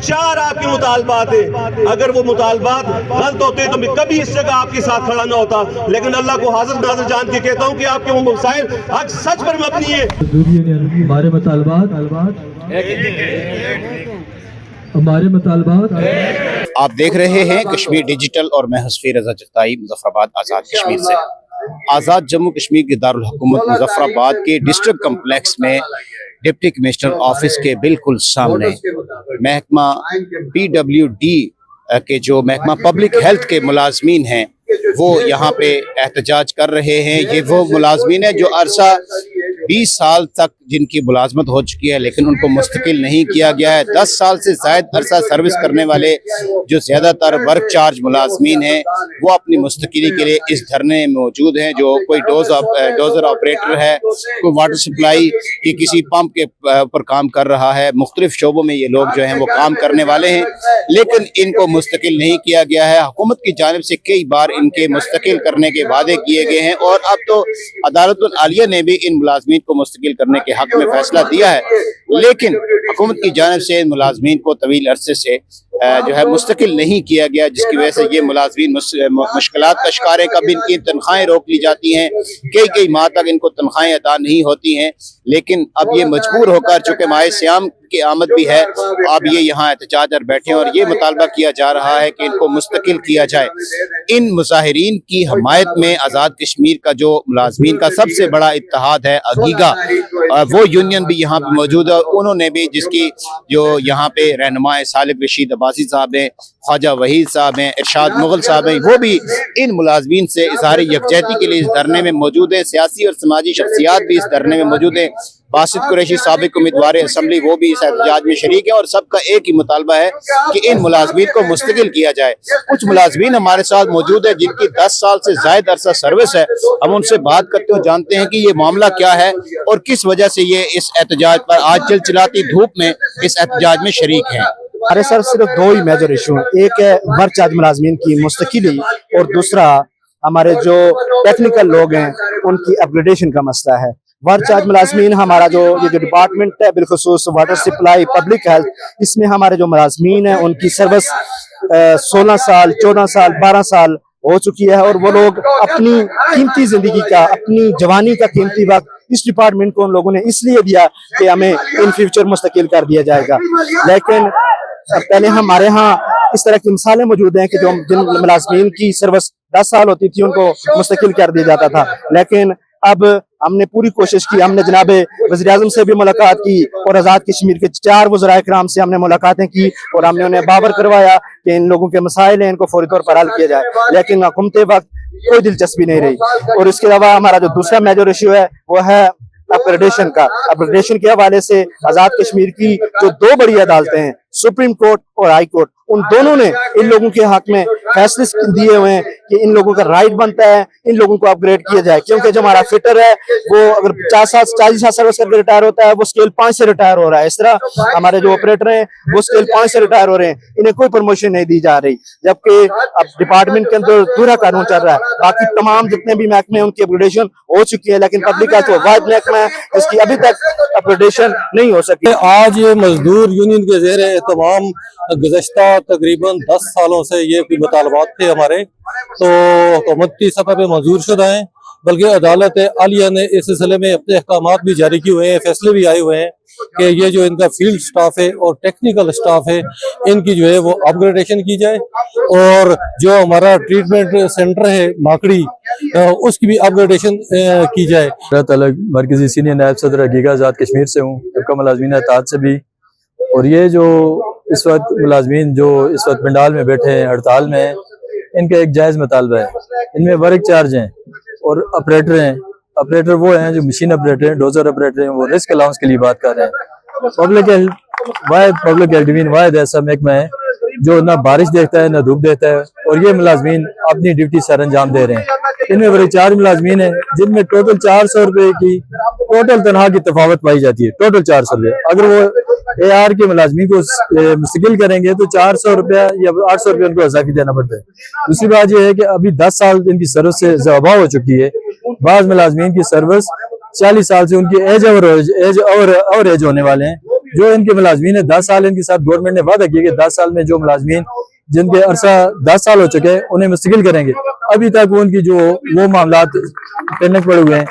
4 आपके मुतालबात हैं। अगर वो मुतालबात गलत होते तो मैं कभी इस जगह आपके साथ खड़ा ना होता, लेकिन अल्लाह को हाजिर नाज़िर जान के कहता हूँ कि आपके वो मसाइल हक सच पर मबनी है। हमारे मुतालबात आप देख रहे हैं कश्मीर डिजिटल और मैं हस्फी रजा जताई मुजफ्फराबाद आज़ाद कश्मीर से। आज़ाद जम्मू कश्मीर के दारुल हुकूमत मुजफ्फराबाद के डिस्ट्रिक्ट कम्प्लेक्स में डिप्टी कमिश्नर ऑफिस के बिल्कुल सामने महकमा PWD के जो महकमा पब्लिक हेल्थ के मुलाजमीन हैं वो यहाँ पे एहतजाज कर रहे हैं। ये वो मुलाजमीन हैं जो अरसा 20 साल तक जिनकी मुलाजमत हो चुकी है लेकिन उनको मुस्तकिल नहीं किया गया है। 10 साल से ज़ायद अरसा सर्विस करने वाले जो ज़्यादातर वर्क चार्ज मुलाजमीन हैं वो अपनी मुस्तकिली के लिए इस धरने में मौजूद हैं। जो कोई डोज़र ऑपरेटर है, कोई वाटर सप्लाई की किसी पंप के ऊपर काम कर रहा है। मुख्तलिफ शोबों में ये लोग जो हैं वो काम करने वाले हैं लेकिन इनको मुस्तकिल नहीं किया गया है। हुकूमत की जानिब से कई बार इनके मुस्तकिल करने के वादे किए गए हैं और अब तो अदालतुल आलिया ने भी इन मुलाजमीन को मुस्तकिल करने के हक में फैसला दिया है, लेकिन हुकूमत की जानिब से इन मुलाजमीन को तवील अरसे से जो है मुस्तकिल नहीं किया गया, जिसकी वजह से ये मुलाजमीन मुश्किलात का शिकार है। कभी इनकी तनख्वाहें रोक ली जाती हैं, कई माह तक इनको तनख्वाहें अदा नहीं होती हैं, लेकिन अब ये मजबूर होकर, चूँकि माह सियाम की आमद भी है, अब ये यहाँ एहतजाज पर बैठे हैं और ये मुतालबा किया जा रहा है कि इनको मुस्तकिल किया जाए। इन मुजाहिरीन की हमायत में आज़ाद कश्मीर का जो मुलाजमीन का सबसे बड़ा इत्तेहाद है अगीगा, वो यूनियन भी यहाँ पे मौजूद है। उन्होंने भी, जिसकी जो यहाँ पे रहनुमा सालिक रशीद अब्बासी साहब हैं, ख्वाजा वहीद साहब हैं, इरशाद मुगल साहब हैं, वो भी इन मुलाजमीन से इज़हार यकजहती के लिए इस धरने में मौजूद है। सियासी और समाजी शख्सियात भी इस धरने में मौजूद है। बासित कुरैशी साबिक उम्मीदवार असम्बली वो भी इस एहतजाज में शरीक है और सबका एक ही मुतालबा है कि इन मुलाजमीन को मुस्तकिल किया जाए। कुछ मुलाजमीन हमारे साथ मौजूद है जिनकी 10 साल से ज़ायद अरसा सर्विस है। हम उनसे बात करते हुए जानते हैं कि ये मामला क्या है और किस वजह से ये इस एहतजाज पर आज चिलचिलाती धूप में इस एहतजाज में शरीक हैं। हमारे सर सिर्फ 2 ही मेजर इशू हैं, एक है वर्क चार्ज मुलाजमीन की मुस्तकिली और दूसरा हमारे जो टेक्निकल लोग हैं उनकी अपग्रेडेशन का मसला है। वर्क चार्ज मुलाजमीन हमारा जो डिपार्टमेंट है बिलखुसूस वाटर सप्लाई पब्लिक हेल्थ, इसमें हमारे जो मुलाजमीन हैं उनकी सर्विस 16 साल 14 साल 12 साल हो चुकी है और वो लोग अपनी कीमती जिंदगी का, अपनी जवानी का कीमती वक्त इस डिपार्टमेंट को उन लोगों ने इसलिए दिया कि हमें इन फ्यूचर मुस्तकिल कर दिया जाएगा। लेकिन पहले हमारे यहाँ इस तरह की मिसालें मौजूद हैं कि जो जिन मुलाजमीन की सर्विस 10 साल होती थी उनको मुस्तकिल कर दिया जाता था, लेकिन अब हमने पूरी कोशिश की। हमने जनाब वज़ीर-ए-आज़म से भी मुलाकात की और आज़ाद कश्मीर के 4 वज़राए किराम से हमने मुलाकातें की और हमने उन्हें बावर करवाया कि इन लोगों के मसाइल हैं, इनको फौरी तौर पर हल किया जाए, लेकिन हुकूमत वक्त कोई दिलचस्पी नहीं रही। और इसके अलावा हमारा जो दूसरा मेजर इशू है वो है अपग्रेडेशन का। अपग्रेडेशन के हवाले से आज़ाद कश्मीर की जो 2 बड़ी अदालतें हैं, सुप्रीम कोर्ट और हाई कोर्ट, उन दोनों ने इन लोगों के हक में फैसले दिए हुए हैं कि इन लोगों का राइट बनता है इन लोगों को अपग्रेड किया जाए, क्योंकि जो हमारा फिटर है वो अगर 40 साल सर्विस करके रिटायर होता है वो स्केल 5 से रिटायर हो रहा है। इस तरह हमारे जो ऑपरेटर हैं वो स्केल 5 से रिटायर हो रहे हैं, इन्हें कोई प्रमोशन नहीं दी जा रही, जबकि अब डिपार्टमेंट के अंदर दूसरा कानून चल रहा है। बाकी तमाम जितने भी महकमे उनकी अपग्रेडेशन हो चुकी है, लेकिन पब्लिक का तो वाहिद महकमा है जिसकी अभी तक अपग्रेडेशन नहीं हो सकी। आज मजदूर यूनियन के ज़ेरे तमाम गुज़श्ता तकरीबन 10 सालों से ये कोई मुतालबात थे हमारे, तो हुकूमत की सतह पे मंजूर शुदा हैं, बल्कि अदालत आलिया ने इस सिलसिले में अपने अहकामात भी जारी किए हुए हैं, फैसले भी आए हुए हैं कि ये जो इनका फील्ड स्टाफ है और टेक्निकल स्टाफ है इनकी जो है वो अपग्रेडेशन की जाए और जो हमारा ट्रीटमेंट सेंटर है माकड़ी उसकी भी अपग्रेडेशन की जाए। मरकजी सीनियर नायब सदर अगीगा आज़ाद कश्मीर से हूँ, तबका मुलाजमीन एहतियात से भी। और ये जो इस वक्त मुलाजमीन जो इस वक्त पंडाल में बैठे हैं, हड़ताल में हैं, इनका एक जायज़ मुतालबा है। इनमें वर्क चार्ज हैं और ऑपरेटर हैं। ऑपरेटर वो हैं जो मशीन ऑपरेटर हैं, डोजर ऑपरेटर हैं, वो रिस्क अलाउंस के लिए बात कर रहे हैं। पब्लिक हेल्थ वाहिद ऐसा महकमा है जो ना बारिश देखता है ना धूप देखता है, और ये मुलाजमीन अपनी ड्यूटी सर अंजाम दे रहे हैं। इनमें वर्क चार्ज मुलाजमीन हैं जिनमें टोटल 400 रुपये की टोटल तनख्वाह की तफावत पाई जाती है, टोटल 400 रुपये। अगर वो AR के मुलाजमी को मुस्तकिल करेंगे तो 400 रुपया या 800 रुपये उनको इजाफी देना पड़ता है। दूसरी बात यह है कि अभी 10 साल इनकी सर्विस से ज़बा हो चुकी है। बाज़ मुलाजमीन की सर्विस 40 साल से उनकी एज होने वाले हैं, جو ان کے ملازمین ہیں 10 سال ان کے ساتھ گورنمنٹ نے وعدہ کیا کہ 10 سال میں جو ملازمین جن کے عرصہ 10 سال ہو چکے ہیں انہیں مستقل کریں گے، ابھی تک ان کی جو وہ معاملات پینڈنگ پڑے ہوئے ہیں۔